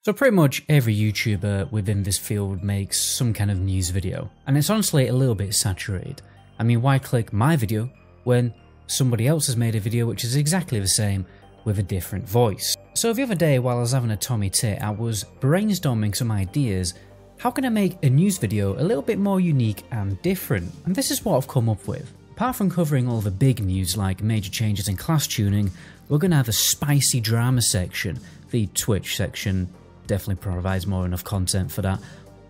So pretty much every YouTuber within this field makes some kind of news video, and it's honestly a little bit saturated. I mean, why click my video when somebody else has made a video which is exactly the same with a different voice? So the other day while I was having a Tommy tit, I was brainstorming some ideas. How can I make a news video a little bit more unique and different? And this is what I've come up with. Apart from covering all the big news like major changes in class tuning, we're going to have a spicy drama section. The Twitch section definitely provides more enough content for that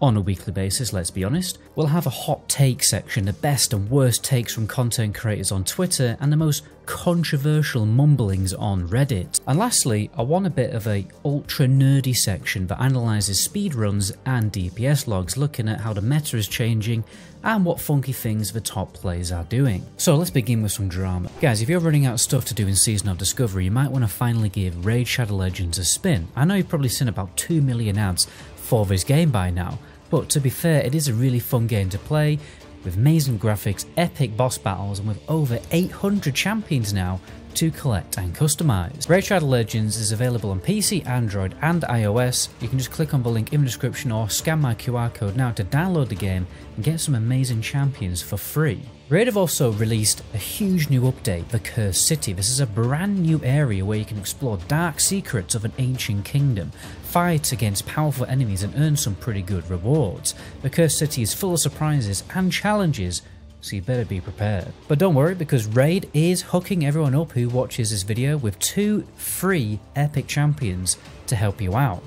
on a weekly basis, let's be honest. We'll have a hot take section, the best and worst takes from content creators on Twitter and the most controversial mumblings on Reddit. And lastly, I want a bit of a ultra nerdy section that analyses speedruns and DPS logs, looking at how the meta is changing and what funky things the top players are doing. So let's begin with some drama. Guys, if you're running out of stuff to do in Season of Discovery, you might want to finally give Raid Shadow Legends a spin. I know you've probably seen about 2 million ads for this game by now, but to be fair, it is a really fun game to play, with amazing graphics, epic boss battles, and with over 800 champions now to collect and customize. Raid Shadow Legends is available on PC, Android and iOS. You can just click on the link in the description or scan my QR code now to download the game and get some amazing champions for free. Raid have also released a huge new update, the Cursed City. This is a brand new area where you can explore dark secrets of an ancient kingdom, fight against powerful enemies and earn some pretty good rewards. The Cursed City is full of surprises and challenges, so you better be prepared. But don't worry, because Raid is hooking everyone up who watches this video with 2 free epic champions to help you out.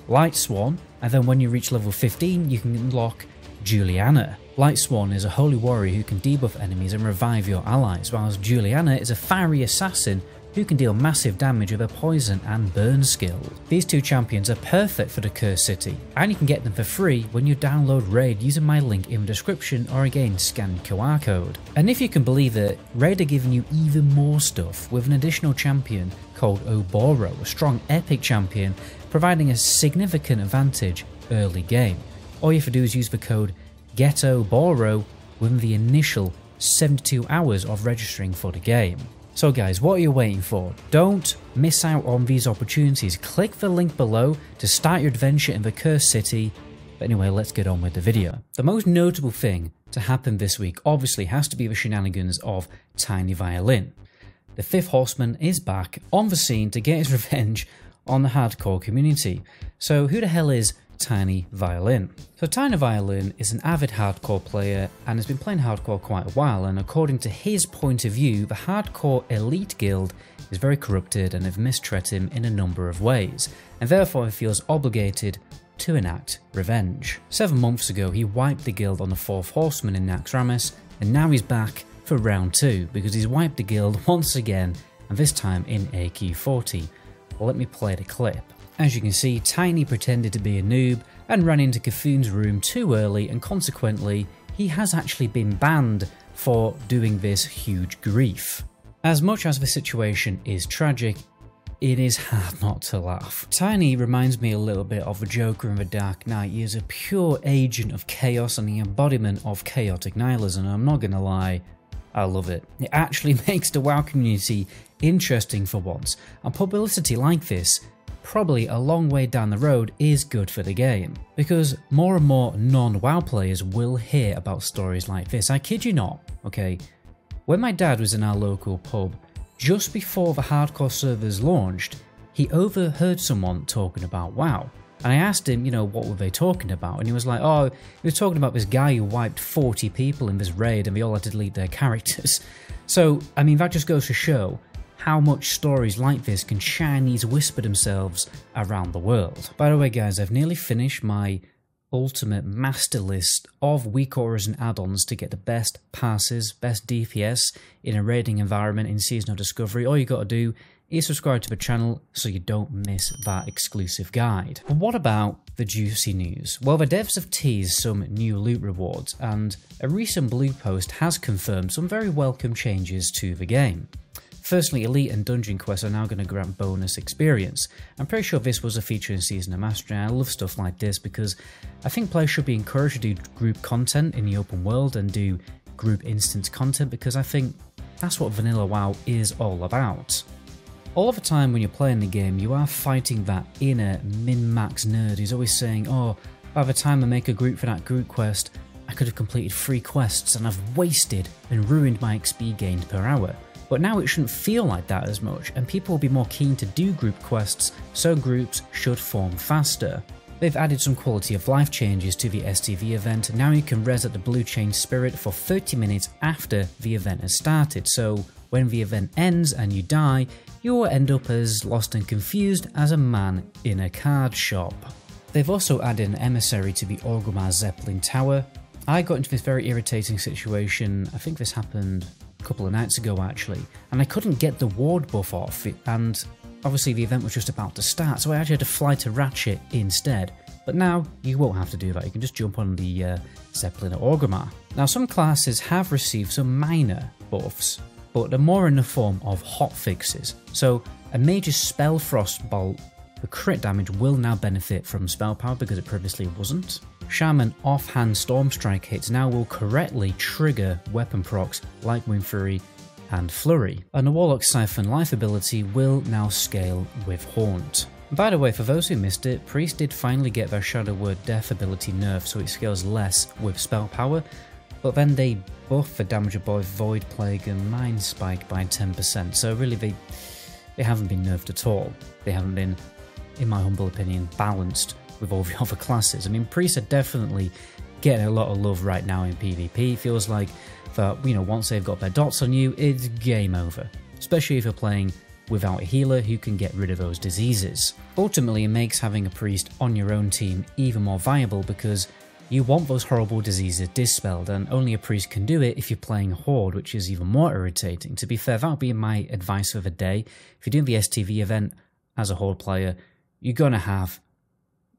Light Swan, and then when you reach level 15 you can unlock Juliana. Light Swan is a holy warrior who can debuff enemies and revive your allies, whilst Juliana is a fiery assassin who can deal massive damage with her poison and burn skill. These 2 champions are perfect for the Cursed City, and you can get them for free when you download Raid using my link in the description or again scan QR code. And if you can believe it, Raid are giving you even more stuff with an additional champion called Oboro, a strong epic champion providing a significant advantage early game. All you have to do is use the code GETOBORO within the initial 72 hours of registering for the game. So guys, what are you waiting for? Don't miss out on these opportunities. Click the link below to start your adventure in the Cursed City. But anyway, let's get on with the video. The most notable thing to happen this week obviously has to be the shenanigans of Tiny Violin. The 5th Horseman is back on the scene to get his revenge on the hardcore community. So who the hell is Tiny Violin? So Tiny Violin is an avid hardcore player and has been playing hardcore quite a while, and according to his point of view, the hardcore elite guild is very corrupted and have mistreated him in a number of ways, and therefore he feels obligated to enact revenge. 7 months ago he wiped the guild on the 4th Horseman in Naxxramas, and now he's back for round 2 because he's wiped the guild once again, and this time in AQ40. Well, let me play the clip. As you can see, Tiny pretended to be a noob and ran into Cafoon's room too early, and consequently he has actually been banned for doing this huge grief. As much as the situation is tragic, it is hard not to laugh. Tiny reminds me a little bit of the Joker in The Dark Knight. He is a pure agent of chaos and the embodiment of chaotic nihilism, and I'm not gonna lie, I love it. It actually makes the WoW community interesting for once, and publicity like this, probably a long way down the road, is good for the game, because more and more non-WoW players will hear about stories like this. I kid you not, okay? When my dad was in our local pub, just before the hardcore servers launched, he overheard someone talking about WoW. And I asked him, you know, what were they talking about? And he was like, oh, he was talking about this guy who wiped 40 people in this raid and they all had to delete their characters. So, I mean, that just goes to show how much stories like this can Chinese whisper themselves around the world. By the way guys, I've nearly finished my ultimate master list of weak auras and add-ons to get the best passes, best DPS in a raiding environment in Season of Discovery. All you gotta do is subscribe to the channel so you don't miss that exclusive guide. But what about the juicy news? Well, the devs have teased some new loot rewards, and a recent blue post has confirmed some very welcome changes to the game. Firstly, Elite and Dungeon quests are now going to grant bonus experience. I'm pretty sure this was a feature in Season of Mastery, and I love stuff like this because I think players should be encouraged to do group content in the open world and do group instance content, because I think that's what vanilla WoW is all about. All of the time when you're playing the game, you are fighting that inner min-max nerd who's always saying, oh, by the time I make a group for that group quest, I could have completed 3 quests and I've wasted and ruined my XP gained per hour. But now it shouldn't feel like that as much, and people will be more keen to do group quests, so groups should form faster. They've added some quality of life changes to the STV event, and now you can res at the Blue Chain Spirit for 30 minutes after the event has started, so when the event ends and you die, you will end up as lost and confused as a man in a card shop. They've also added an emissary to the Orgrimmar Zeppelin Tower. I got into this very irritating situation, I think this happened a couple of nights ago actually, and I couldn't get the ward buff off, and obviously the event was just about to start, so I actually had to fly to Ratchet instead. But now you won't have to do that, you can just jump on the Zeppelin at Orgrimmar. Now some classes have received some minor buffs, but they're more in the form of hotfixes. So a major Spell Frost Bolt, the crit damage will now benefit from spell power because it previously wasn't. Shaman offhand Storm Strike hits now will correctly trigger weapon procs like Wind Fury and Flurry, and the Warlock Siphon life ability will now scale with Haunt. By the way, for those who missed it, Priest did finally get their Shadow Word Death ability nerfed so it scales less with spell power, but then they buff the damage by Void Plague and Mind Spike by 10%, so really they haven't been nerfed at all. They haven't been, in my humble opinion, balanced with all the other classes. I mean, Priests are definitely getting a lot of love right now in PvP. It feels like that, you know, once they've got their dots on you, it's game over. Especially if you're playing without a healer who can get rid of those diseases. Ultimately, it makes having a priest on your own team even more viable because you want those horrible diseases dispelled, and only a priest can do it if you're playing Horde, which is even more irritating. To be fair, that would be my advice for the day. If you're doing the STV event as a Horde player, you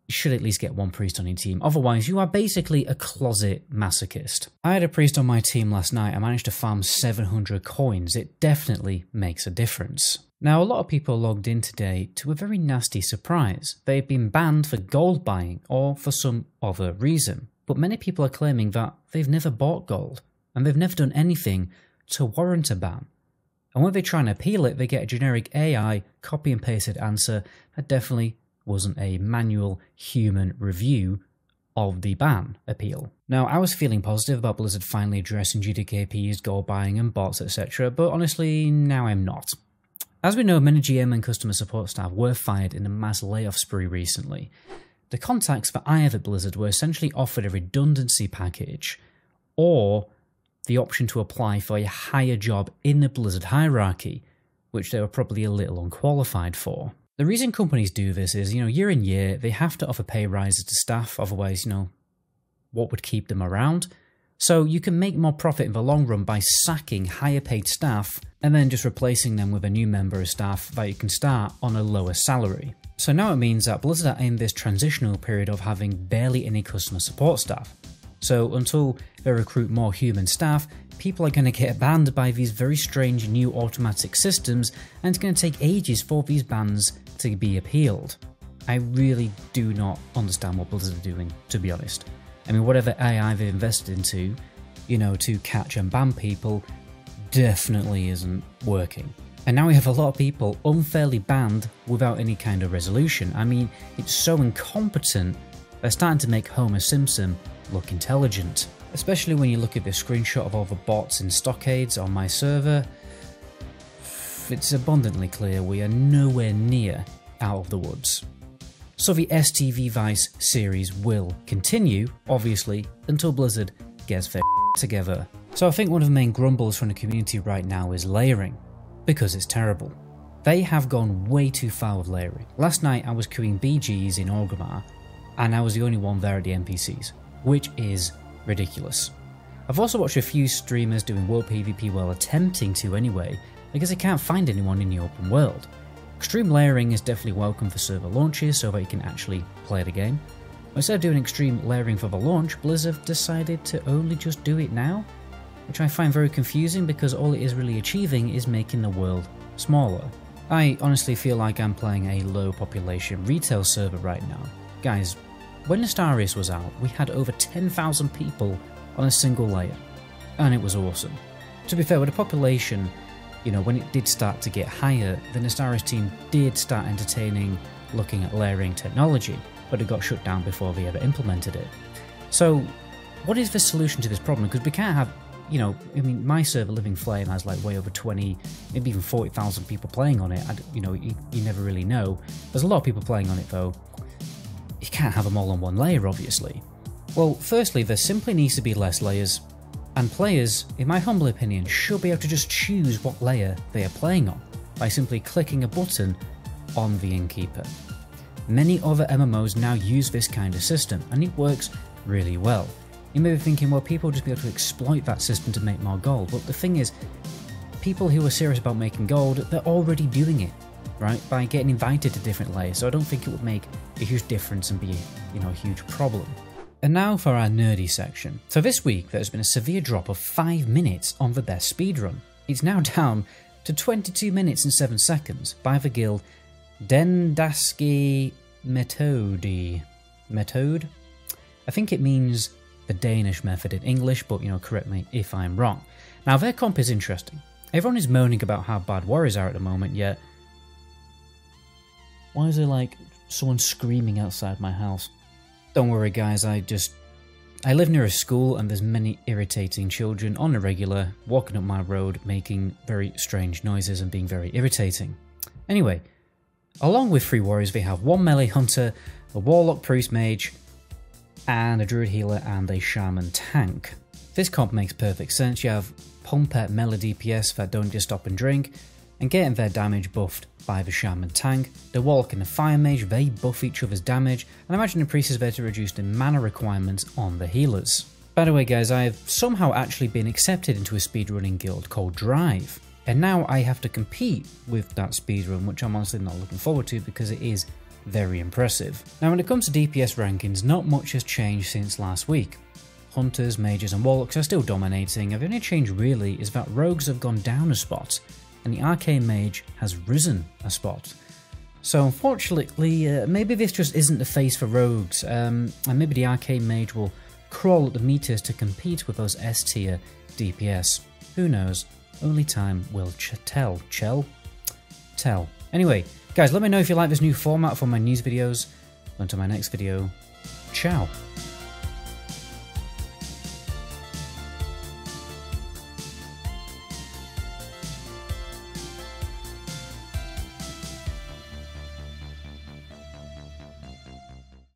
should at least get one priest on your team, otherwise you are basically a closet masochist. I had a priest on my team last night. I managed to farm 700 coins. It definitely makes a difference. Now, a lot of people logged in today to a very nasty surprise. They've been banned for gold buying or for some other reason, but many people are claiming that they've never bought gold and they've never done anything to warrant a ban. And when they try and appeal it, they get a generic AI copy and pasted answer that definitely wasn't a manual human review of the ban appeal. Now, I was feeling positive about Blizzard finally addressing GDKPs, gold buying and bots, etc., but honestly, now I'm not. As we know, many GM and customer support staff were fired in a mass layoff spree recently. The contacts that I have at Blizzard were essentially offered a redundancy package, or the option to apply for a higher job in the Blizzard hierarchy, which they were probably a little unqualified for. The reason companies do this is, year in year, they have to offer pay rises to staff, otherwise, what would keep them around? So you can make more profit in the long run by sacking higher paid staff and then just replacing them with a new member of staff that you can start on a lower salary. So now it means that Blizzard are in this transitional period of having barely any customer support staff. So until they recruit more human staff, people are going to get banned by these very strange new automatic systems, and it's going to take ages for these bans to be appealed. I really do not understand what Blizzard are doing, to be honest. I mean, whatever AI they've invested into, to catch and ban people, definitely isn't working. And now we have a lot of people unfairly banned without any kind of resolution. I mean, it's so incompetent, they're starting to make Homer Simpson look intelligent. Especially when you look at the screenshot of all the bots and stockades on my server, it's abundantly clear we are nowhere near out of the woods. So the STV Vice series will continue, obviously, until Blizzard gets their together. So I think one of the main grumbles from the community right now is layering, because it's terrible. They have gone way too far with layering. Last night I was queuing BGs in Orgrimmar, and I was the only one there at the NPCs, which is ridiculous. I've also watched a few streamers doing world PvP while attempting to anyway, because I can't find anyone in the open world. Extreme layering is definitely welcome for server launches so that you can actually play the game. Instead of doing extreme layering for the launch, Blizzard decided to only just do it now, which I find very confusing because all it is really achieving is making the world smaller. I honestly feel like I'm playing a low population retail server right now. Guys, when Astarius was out, we had over 10,000 people on a single layer, and it was awesome. To be fair, with a population you know, when it did start to get higher, the Nestaris team did start entertaining looking at layering technology, but it got shut down before they ever implemented it. So what is the solution to this problem? Because we can't have, you know, I mean, my server Living Flame has like way over 20, maybe even 40,000 people playing on it. You know, you never really know. There's a lot of people playing on it though. You can't have them all on one layer, obviously. Well, firstly, there simply needs to be less layers, and players, in my humble opinion, should be able to just choose what layer they are playing on by simply clicking a button on the Innkeeper. Many other MMOs now use this kind of system, and it works really well. You may be thinking, well, people will just be able to exploit that system to make more gold. But the thing is, people who are serious about making gold, they're already doing it, right? By getting invited to different layers. So I don't think it would make a huge difference and be, you know, a huge problem. And now for our nerdy section. So this week, there's been a severe drop of 5 minutes on the best speedrun. It's now down to 22 minutes and 7 seconds by the guild Dendaski Methode? I think it means the Danish method in English, but, you know, correct me if I'm wrong. Now, their comp is interesting. Everyone is moaning about how bad warriors are at the moment, yet... Why is there, like, someone screaming outside my house? Don't worry, guys, I live near a school, and there's many irritating children on a regular walking up my road, making very strange noises and being very irritating. Anyway, along with 3 warriors, we have 1 melee hunter, a warlock priest mage, and a druid healer and a shaman tank. This comp makes perfect sense. You have Pumpet melee DPS that don't just stop and drink, and getting their damage buffed by the shaman tank. The warlock and the fire mage, they buff each other's damage, and I imagine the priest is there to reduce the mana requirements on the healers. By the way, guys, I have somehow actually been accepted into a speedrunning guild called Drive, and now I have to compete with that speedrun, which I'm honestly not looking forward to because it is very impressive. Now, when it comes to DPS rankings, not much has changed since last week. Hunters, mages and warlocks are still dominating, and the only change really is that rogues have gone down a spot, and the arcane mage has risen a spot. So unfortunately, maybe this just isn't the face for rogues, and maybe the arcane mage will crawl up the meters to compete with those S tier DPS. Who knows? Only time will tell. Anyway, guys, let me know if you like this new format for my news videos. Until my next video, ciao.